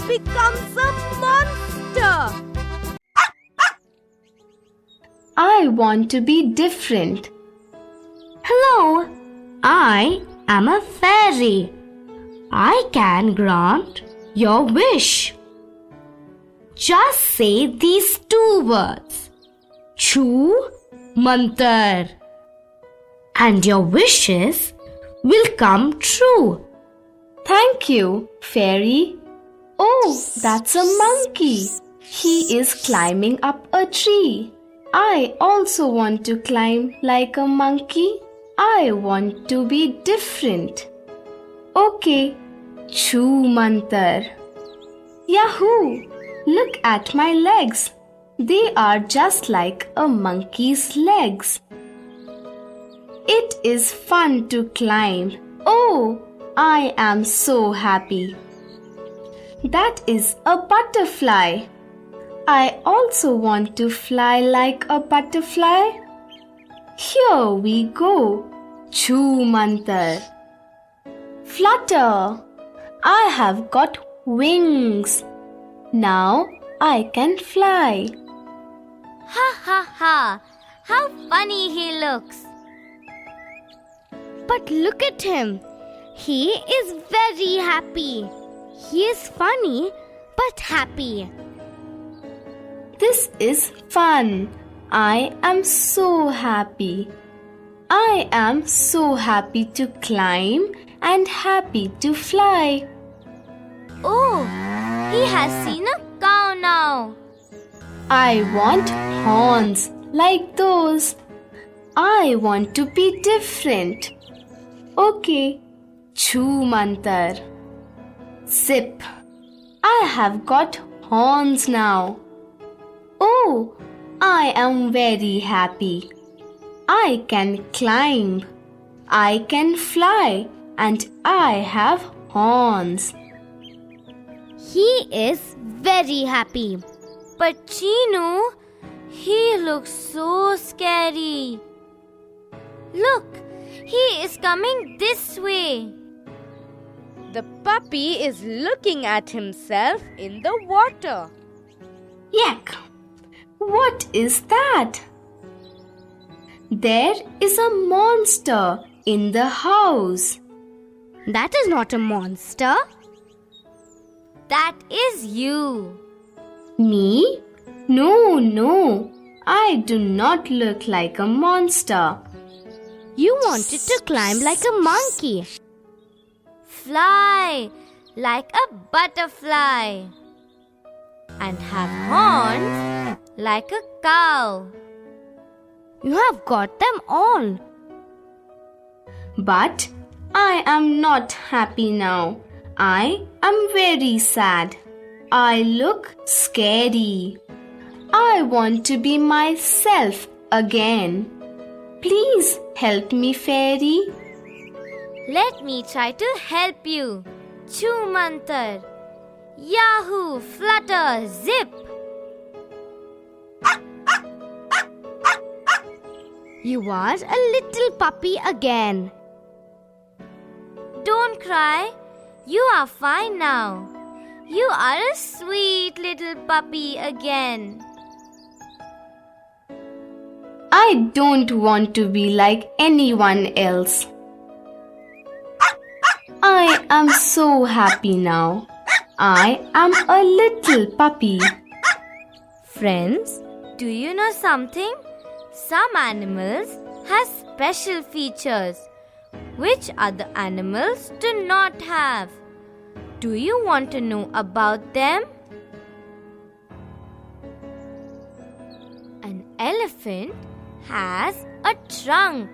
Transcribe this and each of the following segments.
becomes a monster. I want to be different. Hello, I am a fairy. I can grant your wish. Just say these two words. Chu mantar. And your wishes will come true. Thank you, fairy. Oh, that's a monkey. He is climbing up a tree. I also want to climb like a monkey. I want to be different. Okay, Chu mantar. Yahoo! Look at my legs. They are just like a monkey's legs. It is fun to climb. Oh, I am so happy. That is a butterfly. I also want to fly like a butterfly. Here we go. Chu mantar. Flutter. I have got wings. Now I can fly. Ha ha ha! How funny he looks. But look at him. He is very happy. He is funny but happy. This is fun. I am so happy. I am so happy to climb and happy to fly. Oh, he has seen a cow now. I want horns like those. I want to be different. Okay, Chu mantar. Zip. I have got horns now. Oh, I am very happy. I can climb. I can fly and I have horns. He is very happy. But Chinu, he looks so scary. Look, he is coming this way. The puppy is looking at himself in the water. Yak! What is that? There is a monster in the house. That is not a monster. That is you. Me? No. I do not look like a monster. You wanted to climb like a monkey. Fly like a butterfly. And have horns like a cow. You have got them all. But I am not happy now. I am very sad. I look scary. I want to be myself again. Please help me, fairy. Let me try to help you. Chu mantar. Yahoo! Flutter! Zip! You are a little puppy again. Don't cry. You are fine now. You are a sweet little puppy again. I don't want to be like anyone else. I am so happy now. I am a little puppy. Friends, do you know something? Some animals have special features which other animals do not have. Do you want to know about them? An elephant has a trunk.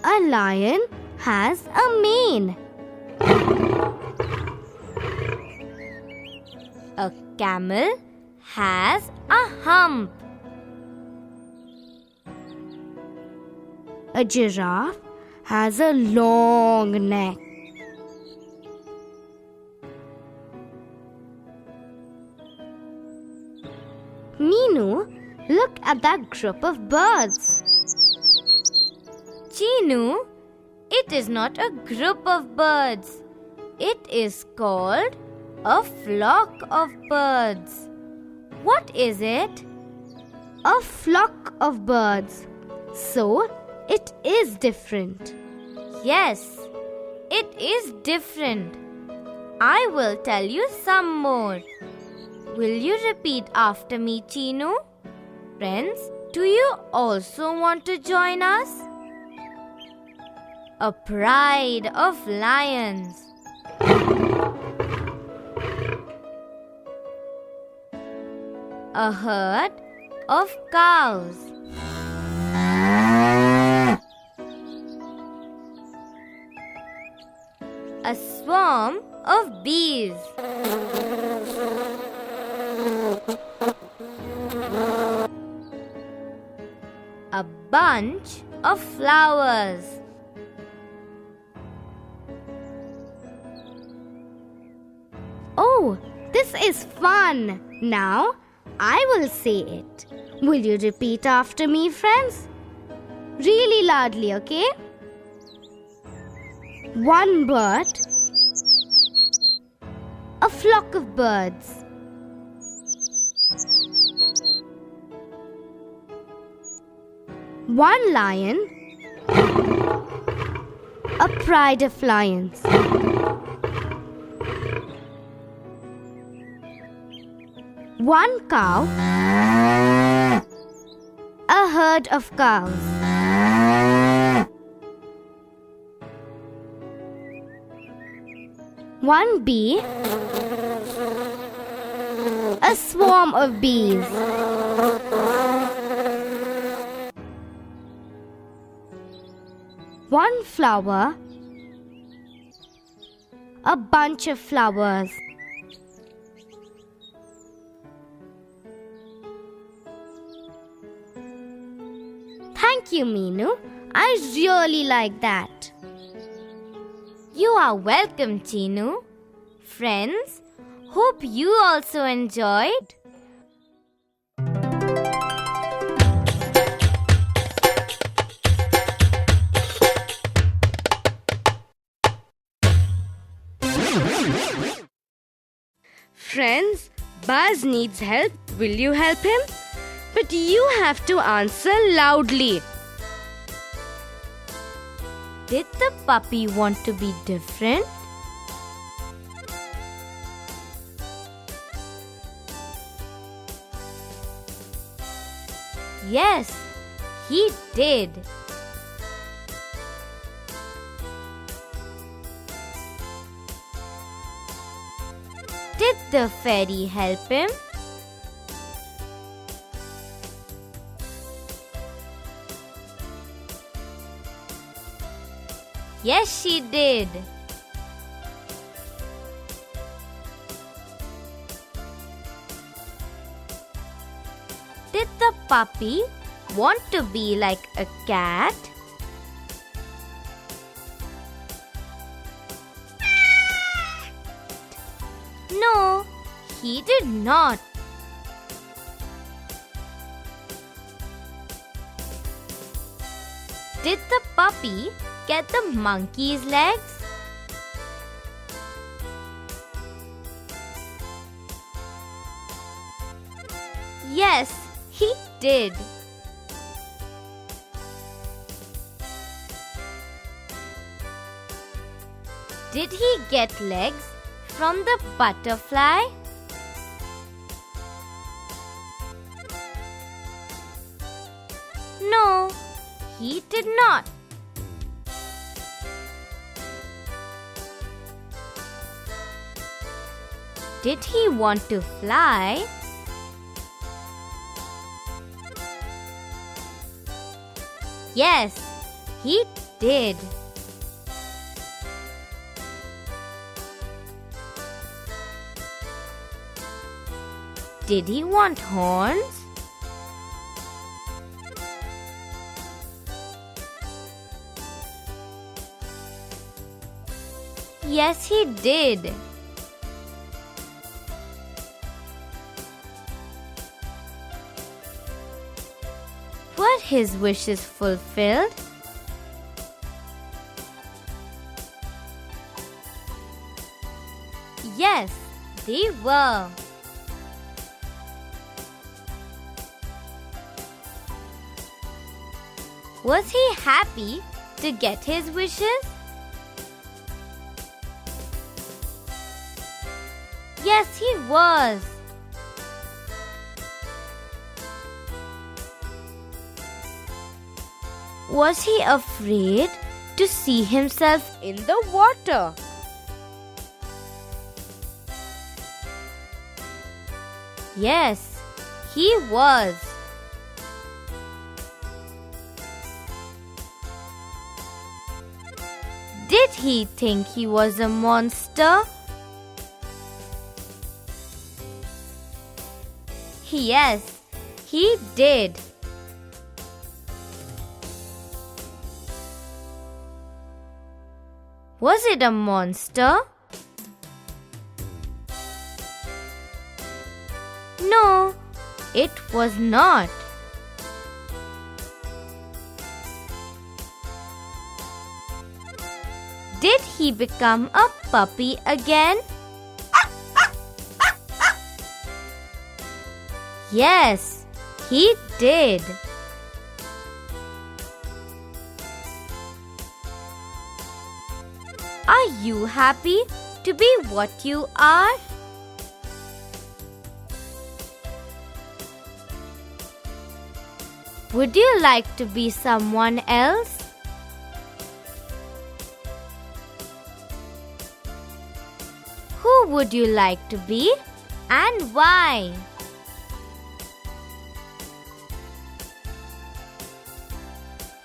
A lion has a mane. A camel has a hump. A giraffe has a long neck. Meenu, look at that group of birds. Chinu, it is not a group of birds. It is called a flock of birds. What is it? A flock of birds. So, it is different. Yes, it is different. I will tell you some more. Will you repeat after me, Chinu? Friends, do you also want to join us? A pride of lions. A herd of cows. A swarm of bees. A bunch of flowers. Oh, this is fun. Now, I will say it. Will you repeat after me, friends? Really loudly, okay? One bird. A flock of birds. One lion. A pride of lions. One cow. A herd of cows. One bee. A swarm of bees. One flower. A bunch of flowers. Thank you, Meenu. I really like that. You are welcome, Chinu. Friends, hope you also enjoyed. Friends, Buzz needs help. Will you help him? But you have to answer loudly. Did the puppy want to be different? Yes, he did. Did the fairy help him? Yes, she did. Did the puppy want to be like a cat? No, he did not. Did the puppy get the monkey's legs? Yes, he did. Did he get legs from the butterfly? No, he did not. Did he want to fly? Yes, he did. Did he want horns? Yes, he did. Were his wishes fulfilled? Yes, they were. Was he happy to get his wishes? Yes, he was. Was he afraid to see himself in the water? Yes, he was. Did he think he was a monster? Yes, he did. Was it a monster? No, it was not. Did he become a puppy again? Yes, he did. Are you happy to be what you are? Would you like to be someone else? Who would you like to be and why?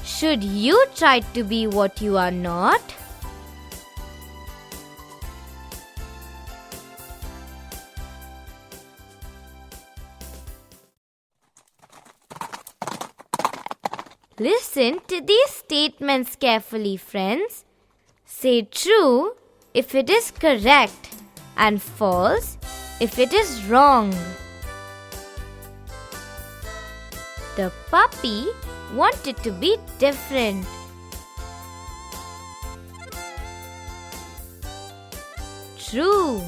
Should you try to be what you are not? Listen to these statements carefully, friends. Say true if it is correct and false if it is wrong. The puppy wanted to be different. True.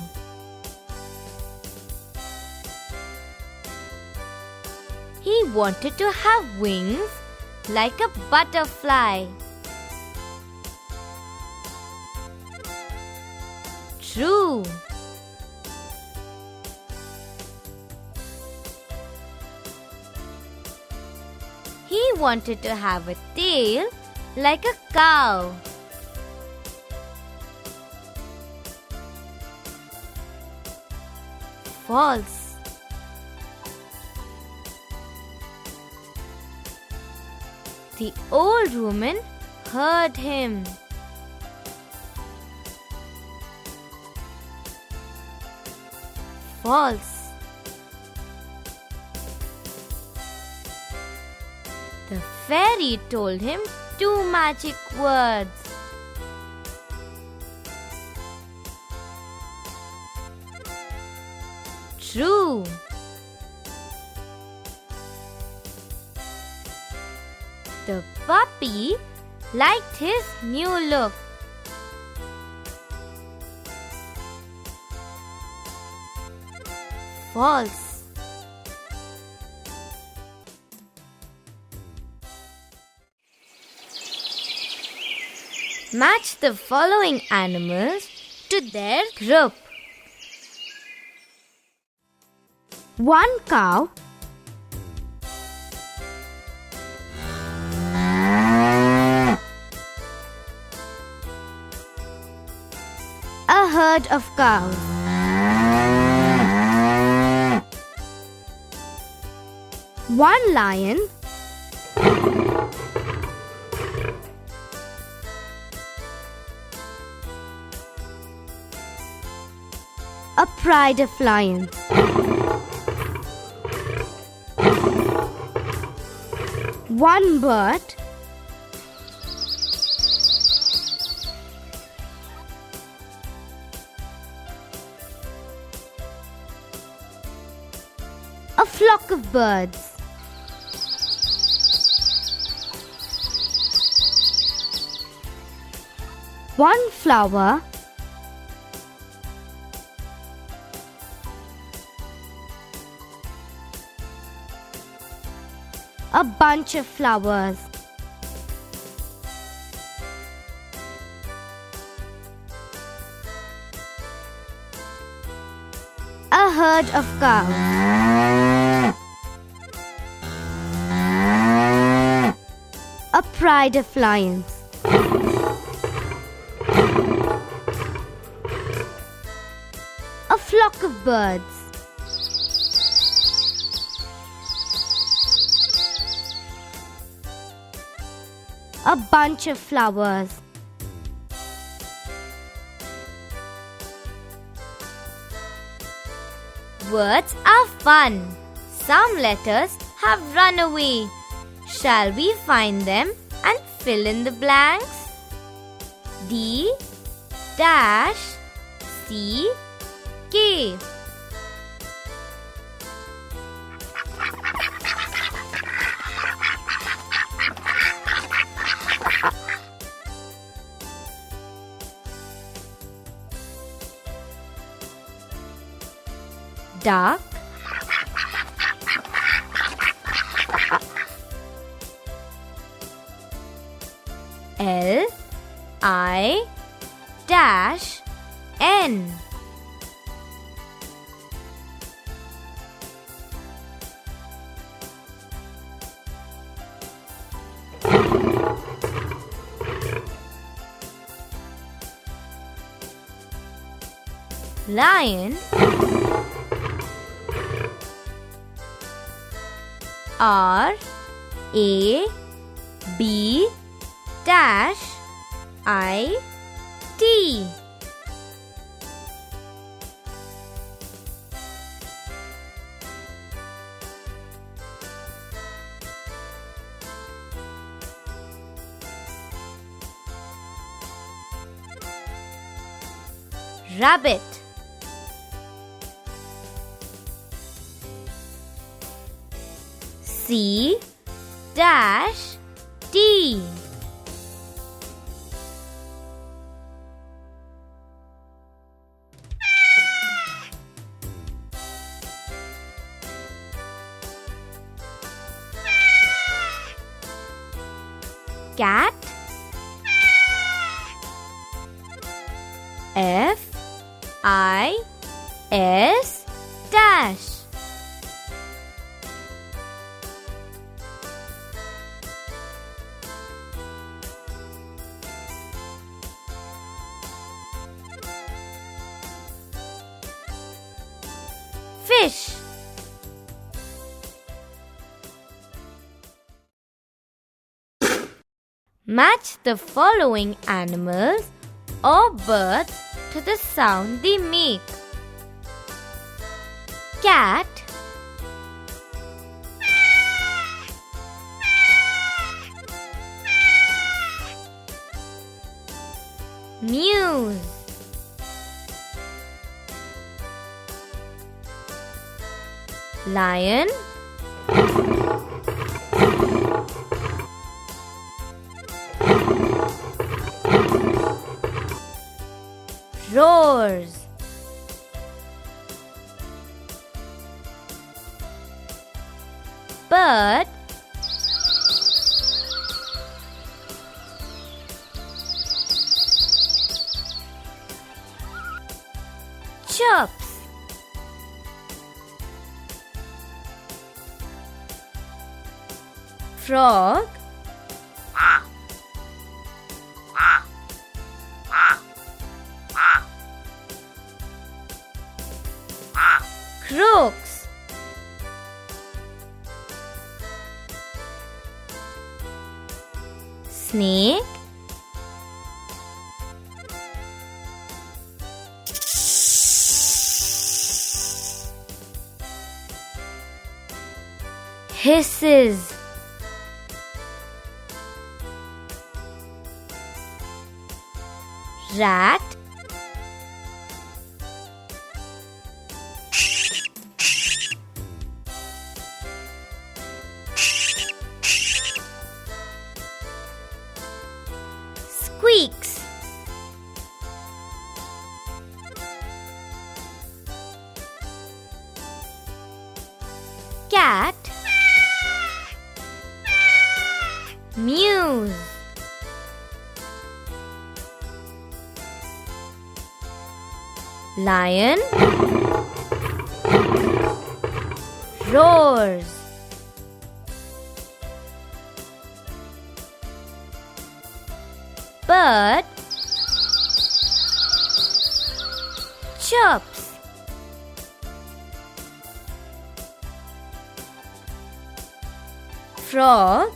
He wanted to have wings like a butterfly. True. He wanted to have a tail like a cow. False. The old woman heard him. False. The fairy told him 2 magic words. True. The puppy liked his new look. False. Match the following animals to their group. 1 cow, a herd of cows, 1 lion, a pride of lions, 1 bird, a flock of birds, 1 flower, A bunch of flowers. A herd of cows. A pride of lions. A flock of birds. A bunch of flowers. Words are fun. Some letters have run away. Shall we find them and fill in the blanks? D dash C K. Duck, L I dash N. Lion, R A B dash I T. Rabbit, C dash T. Cat, F I S dash. Fish, match the following animals or birds to the sound they make. Cat, Muse, Lion, Roars, Bird, Chirps, Frog, Crooks, Snake, Hisses, Rat, Squeaks, Cat, mews. Lion roars. Bird chirps. Frog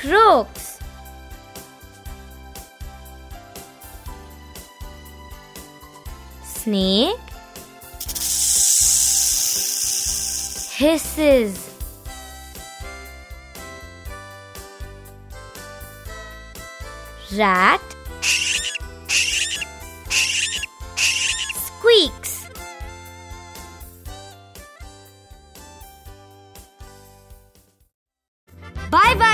croaks. Snake hisses. Rat squeaks. Bye bye.